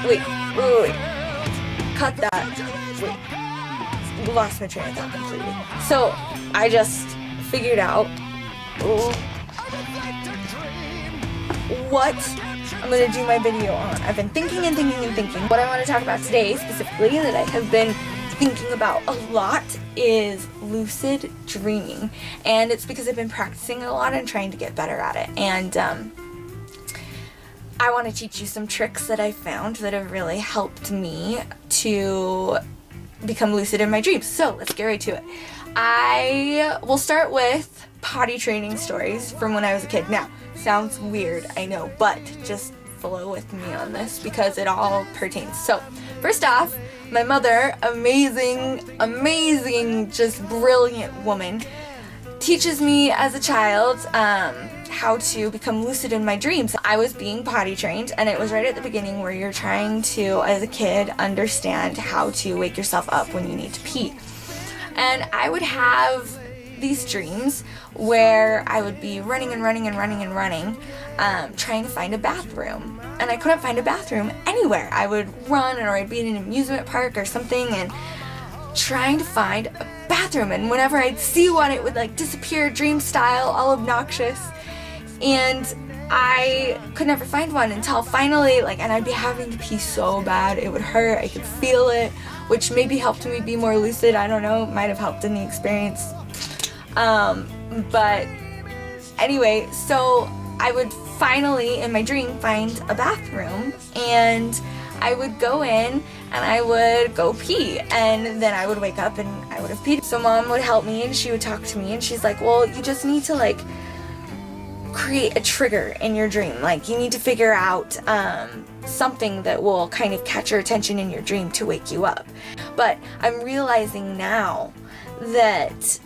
wait. Cut that. Wait. Lost my train of thought completely. So I just figured out what I'm gonna do my video on. I've been thinking. What I want to talk about today specifically that I have been thinking about a lot is lucid dreaming, and it's because I've been practicing a lot and trying to get better at it. And I want to teach you some tricks that I found that have really helped me to become lucid in my dreams. So let's get right to it. I will start with potty training stories from when I was a kid. Now, sounds weird, I know, but just flow with me on this because it all pertains. So, first off, my mother, amazing, just brilliant woman, teaches me as a child how to become lucid in my dreams. I was being potty trained, and it was right at the beginning where you're trying to, as a kid, understand how to wake yourself up when you need to pee. And I would have these dreams where I would be running, trying to find a bathroom. And I couldn't find a bathroom anywhere. I would run, or I'd be in an amusement park or something and trying to find a bathroom. And whenever I'd see one, it would like disappear, dream style, all obnoxious. And I could never find one until finally, and I'd be having to pee so bad, it would hurt, I could feel it, which maybe helped me be more lucid, I don't know, might have helped in the experience. But anyway, so I would finally, in my dream, find a bathroom, and I would go in and I would go pee, and then I would wake up and I would have peed. So Mom would help me, and she would talk to me, and she's like, well, you just need to create a trigger in your dream. You need to figure out something that will kind of catch your attention in your dream to wake you up. But I'm realizing now that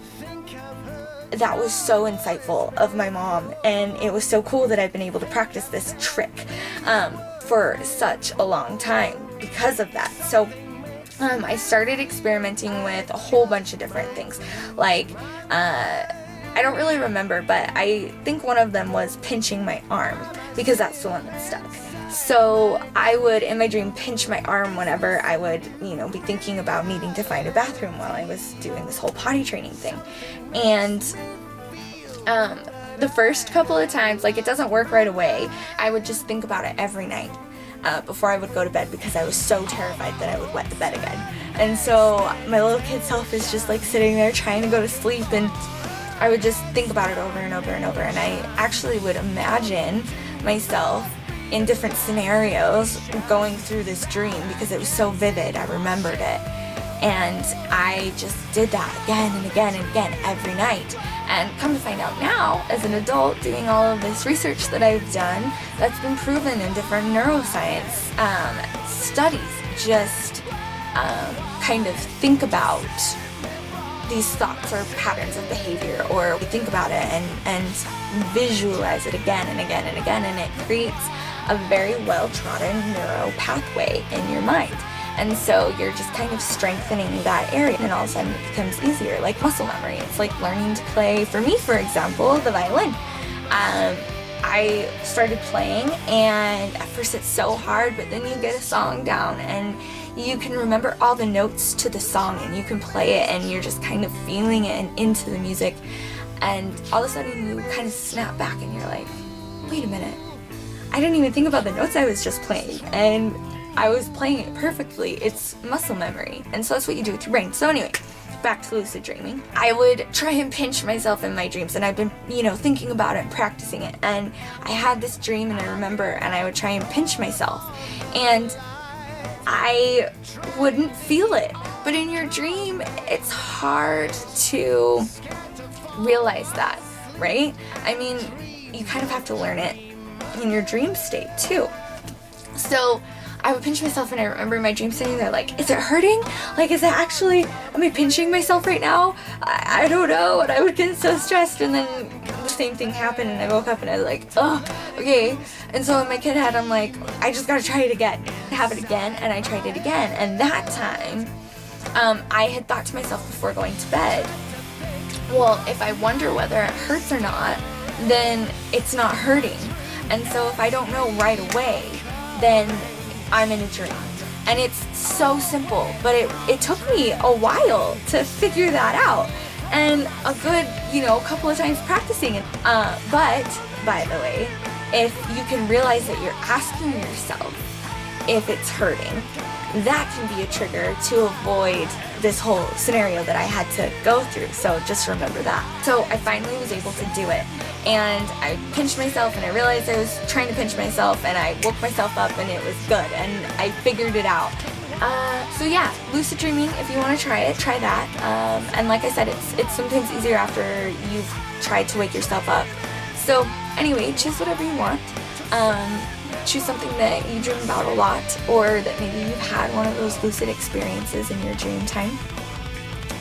that was so insightful of my mom, and it was so cool that I've been able to practice this trick for such a long time because of that. So I started experimenting with a whole bunch of different things. I don't really remember, but I think one of them was pinching my arm, because that's the one that stuck. So I would, in my dream, pinch my arm whenever I would, be thinking about needing to find a bathroom while I was doing this whole potty training thing. And the first couple of times, it doesn't work right away. I would just think about it every night before I would go to bed, because I was so terrified that I would wet the bed again. And so my little kid self is just sitting there trying to go to sleep, and I would just think about it over and over and over, and I actually would imagine myself in different scenarios going through this dream because it was so vivid. I remembered it, and I just did that again and again and again every night. And come to find out now, as an adult, doing all of this research that I've done, that's been proven in different neuroscience studies. Just kind of think about these thoughts or patterns of behavior, or we think about it and visualize it again and again and again, and it creates a very well-trodden neuro pathway in your mind. And so you're just kind of strengthening that area, and all of a sudden it becomes easier, like muscle memory. It's like learning to play, for me, for example, the violin. I started playing, and at first it's so hard, but then you get a song down and you can remember all the notes to the song, and you can play it, and you're just kind of feeling it and into the music, and all of a sudden you kind of snap back and you're like, wait a minute, I didn't even think about the notes I was just playing, and I was playing it perfectly. It's muscle memory. And so that's what you do with your brain. So anyway, back to lucid dreaming. I would try and pinch myself in my dreams, and I've been, thinking about it and practicing it, and I had this dream, and I remember, and I would try and pinch myself, and I wouldn't feel it. But in your dream, it's hard to realize that, right? I mean, you kind of have to learn it in your dream state too. So I would pinch myself, and I remember my dream sitting there is it hurting? Is it actually, am I pinching myself right now? I don't know. And I would get so stressed, and then the same thing happened, and I woke up and I was oh, okay. And so in my kid head, I'm I just gotta try it again. Have it again, and I tried it again. And that time, I had thought to myself before going to bed, well, if I wonder whether it hurts or not, then it's not hurting. And so if I don't know right away, then I'm in a dream. And it's so simple, but it took me a while to figure that out. And a good, couple of times practicing it. But, by the way, if you can realize that you're asking yourself if it's hurting, that can be a trigger to avoid this whole scenario that I had to go through. So just remember that. So I finally was able to do it. And I pinched myself, and I realized I was trying to pinch myself, and I woke myself up, and it was good, and I figured it out. So yeah, lucid dreaming, if you want to try it, try that. And like I said, it's sometimes easier after you've tried to wake yourself up. So anyway, choose whatever you want. Choose something that you dream about a lot, or that maybe you've had one of those lucid experiences in your dream time.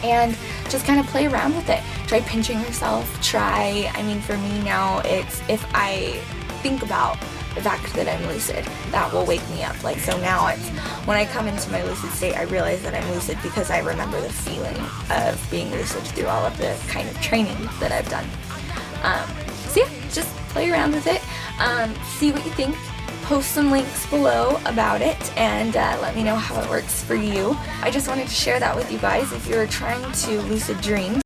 And just kind of play around with it. Try pinching yourself. For me now, it's if I think about the fact that I'm lucid, that will wake me up. So now it's when I come into my lucid state, I realize that I'm lucid because I remember the feeling of being lucid through all of the kind of training that I've done. So yeah, just play around with it. See what you think. Post some links below about it, and let me know how it works for you. I just wanted to share that with you guys. If you're trying to lucid dream,